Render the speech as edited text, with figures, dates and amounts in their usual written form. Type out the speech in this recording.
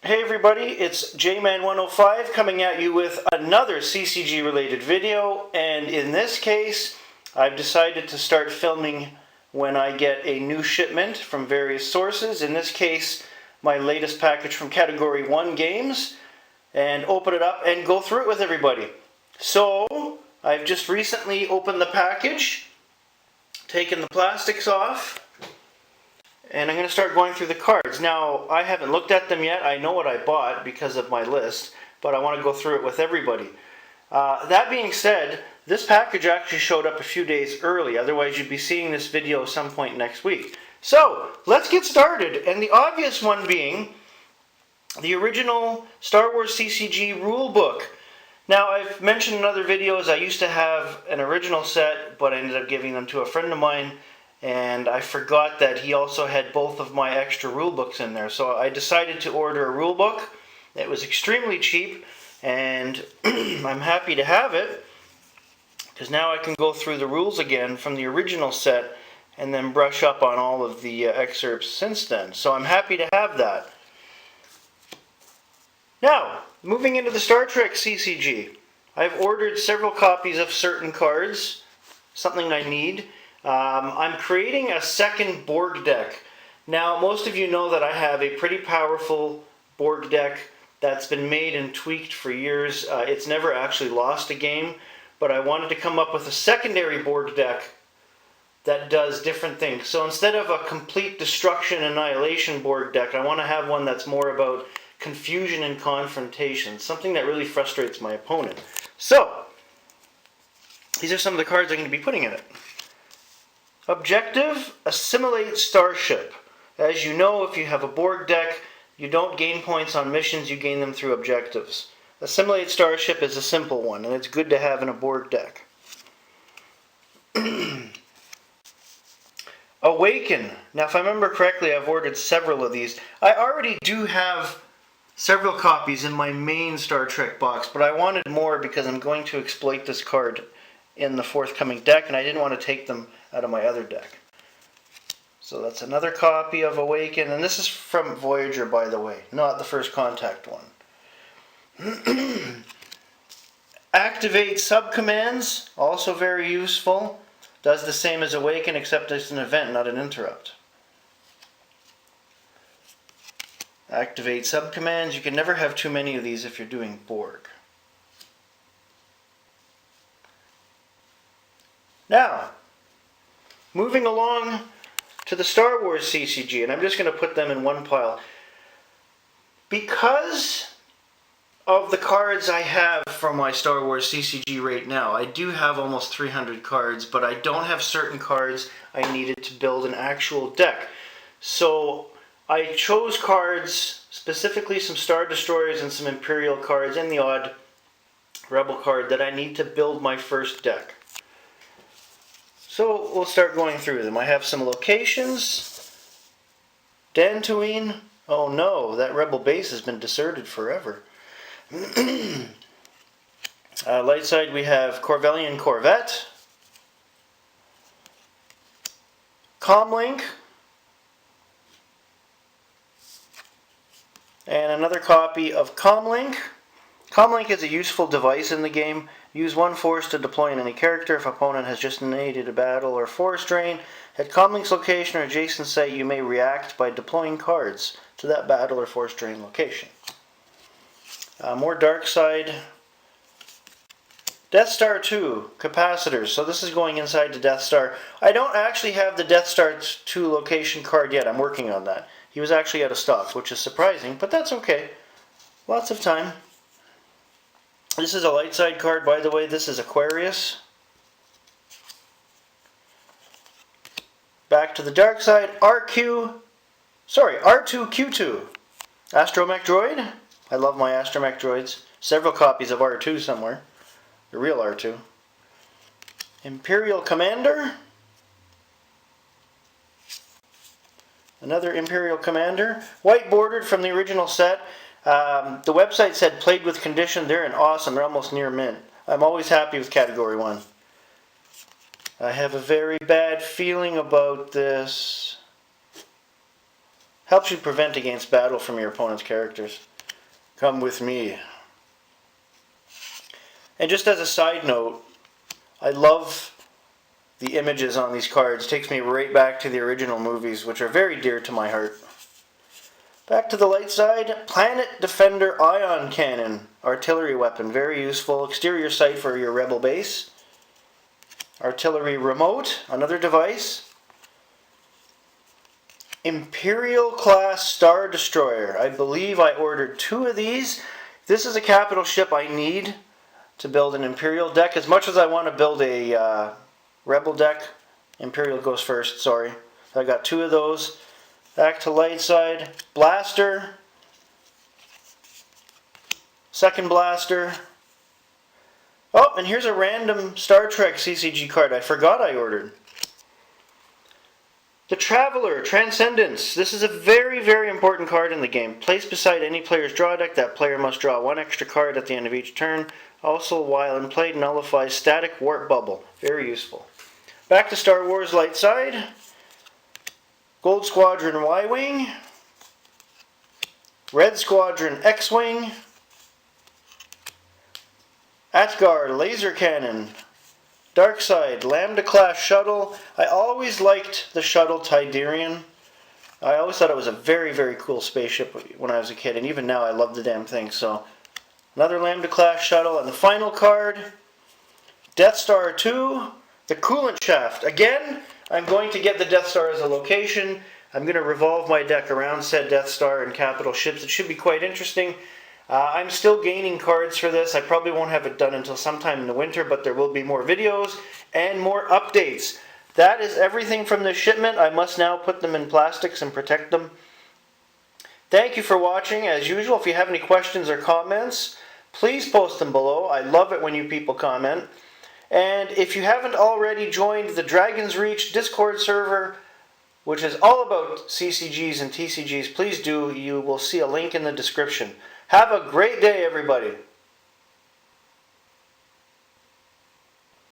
Hey everybody, it's JMan105 coming at you with another CCG related video, and in this case I've decided to start filming when I get a new shipment from various sources, in this case my latest package from Category 1 Games, and open it up and go through it with everybody. So I've just recently opened the package, taken the plastics off, and I'm going to start going through the cards. Now, I haven't looked at them yet. I know what I bought because of my list, but I want to go through it with everybody. That being said, this package actually showed up a few days early. Otherwise, you'd be seeing this video some point next week. So, let's get started. And the obvious one being the original Star Wars CCG rulebook. Now, I've mentioned in other videos I used to have an original set, but I ended up giving them to a friend of mine. And I forgot that he also had both of my extra rule books in there. So I decided to order a rule book. It was extremely cheap, and I'm happy to have it, because now I can go through the rules again from the original set and then brush up on all of the excerpts since then. So I'm happy to have that. Now, moving into the Star Trek CCG. I've ordered several copies of certain cards, something I need. I'm creating a second Borg deck. Now, most of you know that I have a pretty powerful Borg deck that's been made and tweaked for years. It's never actually lost a game, but I wanted to come up with a secondary Borg deck that does different things. So instead of a complete destruction annihilation Borg deck, I want to have one that's more about confusion and confrontation, something that really frustrates my opponent. So, these are some of the cards I'm going to be putting in it. Objective, assimilate starship. As you know, if you have a Borg deck, you don't gain points on missions, you gain them through objectives. Assimilate starship is a simple one, and it's good to have in a Borg deck. Awaken. Now, if I remember correctly, I've ordered several of these. I already do have several copies in my main Star Trek box, but I wanted more because I'm going to exploit this card in the forthcoming deck, and I didn't want to take them out of my other deck. So that's another copy of Awaken, and this is from Voyager, by the way, not the First Contact one. Activate subcommands, also very useful. Does the same as Awaken, except it's an event, not an interrupt. Activate subcommands. You can never have too many of these if you're doing Borg. Now, moving along to the Star Wars CCG, and I'm just going to put them in one pile. Because of the cards I have from my Star Wars CCG right now, I do have almost 300 cards, but I don't have certain cards I needed to build an actual deck. So I chose cards, specifically some Star Destroyers and some Imperial cards, and the odd Rebel card that I need to build my first deck. So we'll start going through them. I have some locations. Dantooine. Oh no, that Rebel base has been deserted forever. Light side we have Corvellian Corvette. Comlink. And another copy of Comlink. Comlink is a useful device in the game. Use one force to deploy on any character. If opponent has just initiated a battle or force drain, at Comlink's location or adjacent site, you may react by deploying cards to that battle or force drain location. More dark side. Death Star 2, capacitors. So this is going inside the Death Star. I don't actually have the Death Star 2 location card yet. I'm working on that. He was actually out of stock, which is surprising, but that's okay. Lots of time. This is a light side card, by the way. This is Aquarius. Back to the dark side. R2-Q2. Astromech droid. I love my Astromech droids. Several copies of R2 somewhere. The real R2. Imperial Commander. Another Imperial Commander. White bordered from the original set. The website said played with condition. They're an awesome. They're almost near mint. I'm always happy with Category 1. I have a very bad feeling about this. Helps you prevent against battle from your opponent's characters. Come with me. And just as a side note, I love the images on these cards. It takes me right back to the original movies, which are very dear to my heart. Back to the light side, Planet Defender Ion Cannon. Artillery weapon, very useful. Exterior sight for your rebel base. Artillery remote, another device. Imperial class Star Destroyer. I believe I ordered 2 of these. This is a capital ship I need to build an Imperial deck. As much as I want to build a Rebel deck, Imperial goes first, sorry. I got 2 of those. Back to light side, blaster. Second blaster. Oh, and here's a random Star Trek CCG card I forgot I ordered. The Traveler, Transcendence. This is a very, very important card in the game. Placed beside any player's draw deck, that player must draw 1 extra card at the end of each turn. Also, while in play, nullifies static warp bubble. Very useful. Back to Star Wars light side. Gold Squadron Y-Wing. Red Squadron X-Wing. Atgar Laser Cannon. Dark Side Lambda Class Shuttle. I always liked the shuttle Tidarian. I always thought it was a very, very cool spaceship when I was a kid, and even now I love the damn thing. So, another Lambda Class Shuttle. And the final card, Death Star 2, the Coolant Shaft. Again, I'm going to get the Death Star as a location. I'm going to revolve my deck around said Death Star and capital ships. It should be quite interesting. I'm still gaining cards for this. I probably won't have it done until sometime in the winter, but there will be more videos and more updates. That is everything from this shipment. I must now put them in plastics and protect them. Thank you for watching. As usual, if you have any questions or comments, please post them below. I love it when you people comment. And if you haven't already joined the Dragon's Reach Discord server, which is all about CCGs and TCGs, please do. You will see a link in the description. Have a great day, everybody.